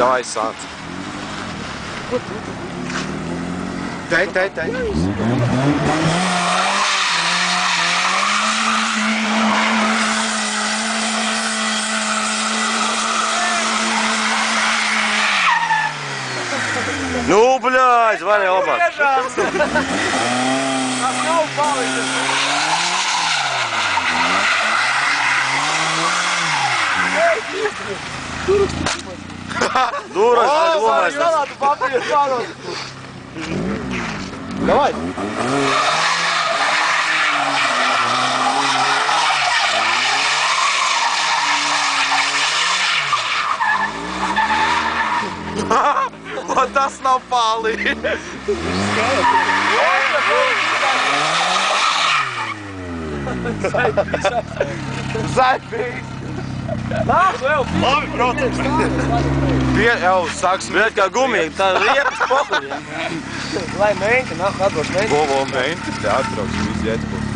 Давай, sāc. Tei. Nu, bļāj, zvani labāk. Tas nav palicis. Дура, заглумайся. Салату папір, салату. Давай. Вот tas nav pali. Zaipīs. Nāc, vēl. Labi, protams. Jau sāksim. Bet kā gumija, tā liepas pohuļ. Lai menka, nāk atbrauc menka. Govo menti, te atbrauks, viss iet.